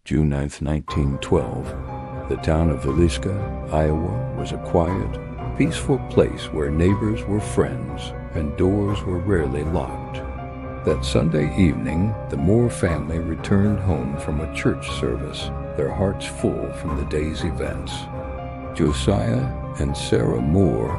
June 9, 1912, the town of Villisca, Iowa, was a quiet, peaceful place where neighbors were friends and doors were rarely locked. That Sunday evening, the Moore family returned home from a church service, their hearts full from the day's events. Josiah and Sarah Moore,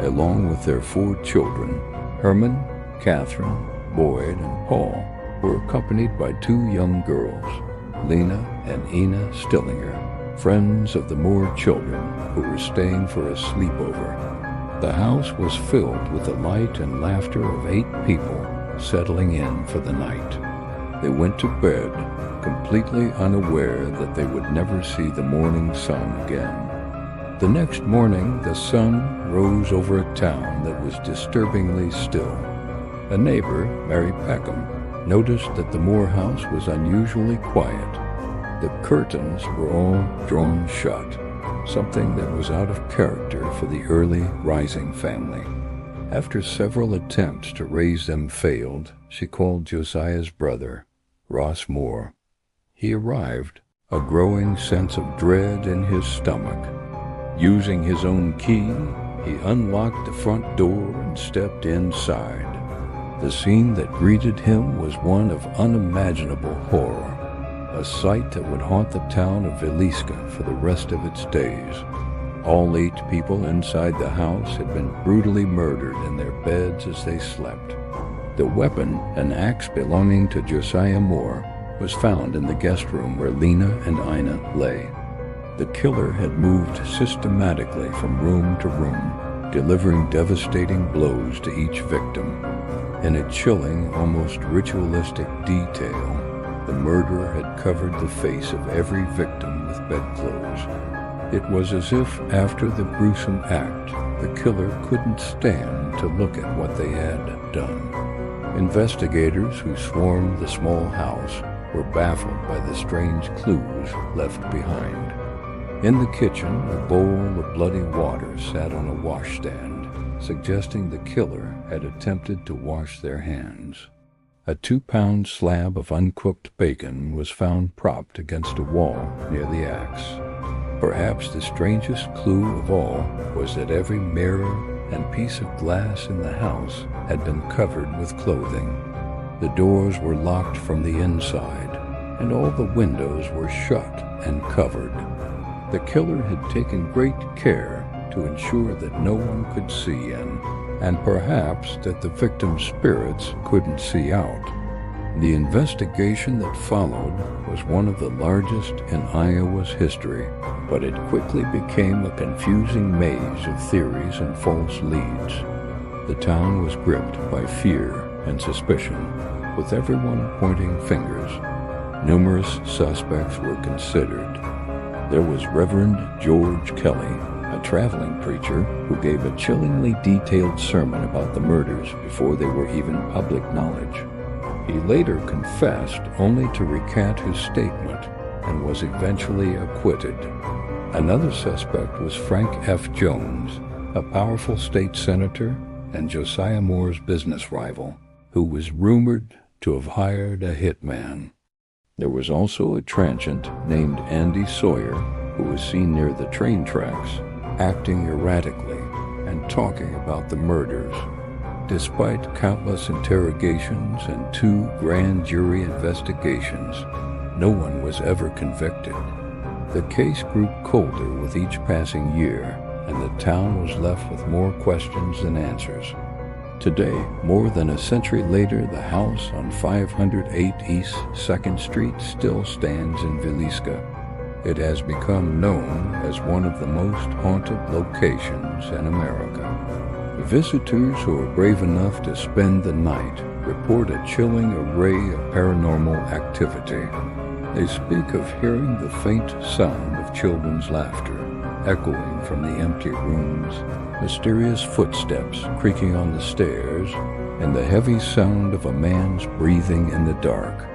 along with their 4 children, Herman, Catherine, Boyd, and Paul, were accompanied by 2 young girls, Lena and Ina Stillinger, friends of the Moore children who were staying for a sleepover. The house was filled with the light and laughter of 8 people settling in for the night. They went to bed, completely unaware that they would never see the morning sun again. The next morning, the sun rose over a town that was disturbingly still. A neighbor, Mary Peckham, noticed that the Moore house was unusually quiet. The curtains were all drawn shut, something that was out of character for the early rising family. After several attempts to raise them failed, she called Josiah's brother, Ross Moore. He arrived, a growing sense of dread in his stomach. Using his own key, he unlocked the front door and stepped inside. The scene that greeted him was one of unimaginable horror, a sight that would haunt the town of Villisca for the rest of its days. All 8 people inside the house had been brutally murdered in their beds as they slept. The weapon, an axe belonging to Josiah Moore, was found in the guest room where Lena and Ina lay. The killer had moved systematically from room to room, delivering devastating blows to each victim. In a chilling, almost ritualistic detail, the murderer had covered the face of every victim with bedclothes. It was as if, after the gruesome act, the killer couldn't stand to look at what they had done. Investigators who swarmed the small house were baffled by the strange clues left behind. In the kitchen, a bowl of bloody water sat on a washstand, suggesting the killer had attempted to wash their hands. A 2-pound slab of uncooked bacon was found propped against a wall near the axe. Perhaps the strangest clue of all was that every mirror and piece of glass in the house had been covered with clothing. The doors were locked from the inside, and all the windows were shut and covered. The killer had taken great care to ensure that no one could see in, and perhaps that the victim's spirits couldn't see out. The investigation that followed was one of the largest in Iowa's history, but it quickly became a confusing maze of theories and false leads. The town was gripped by fear and suspicion, with everyone pointing fingers. Numerous suspects were considered. There was Reverend George Kelly, a traveling preacher who gave a chillingly detailed sermon about the murders before they were even public knowledge. He later confessed only to recant his statement and was eventually acquitted. Another suspect was Frank F. Jones, a powerful state senator and Josiah Moore's business rival, who was rumored to have hired a hitman. There was also a transient named Andy Sawyer, who was seen near the train tracks, acting erratically and talking about the murders. Despite countless interrogations and 2 grand jury investigations, no one was ever convicted. The case grew colder with each passing year, and the town was left with more questions than answers. Today, more than a century later, the house on 508 East 2nd Street still stands in Villisca. It has become known as one of the most haunted locations in America. Visitors who are brave enough to spend the night report a chilling array of paranormal activity. They speak of hearing the faint sound of children's laughter echoing from the empty rooms, mysterious footsteps creaking on the stairs, and the heavy sound of a man's breathing in the dark.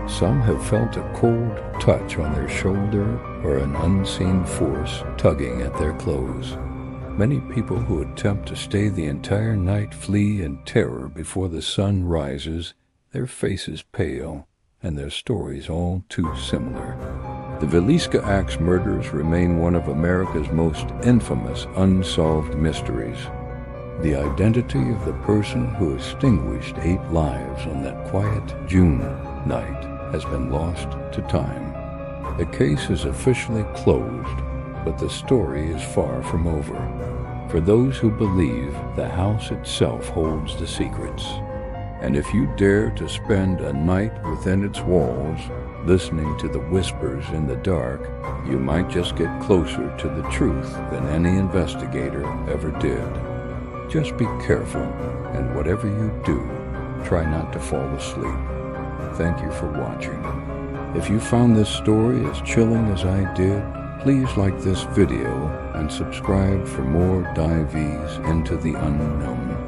Some have felt a cold touch on their shoulder or an unseen force tugging at their clothes. Many people who attempt to stay the entire night flee in terror before the sun rises, their faces pale, and their stories all too similar. The Villisca Axe Murders remain one of America's most infamous unsolved mysteries. The identity of the person who extinguished 8 lives on that quiet June night has been lost to time. The case is officially closed, but the story is far from over. For those who believe, the house itself holds the secrets. And if you dare to spend a night within its walls, listening to the whispers in the dark, you might just get closer to the truth than any investigator ever did. Just be careful, and whatever you do, try not to fall asleep. Thank you for watching. If you found this story as chilling as I did, please like this video and subscribe for more dives into the unknown.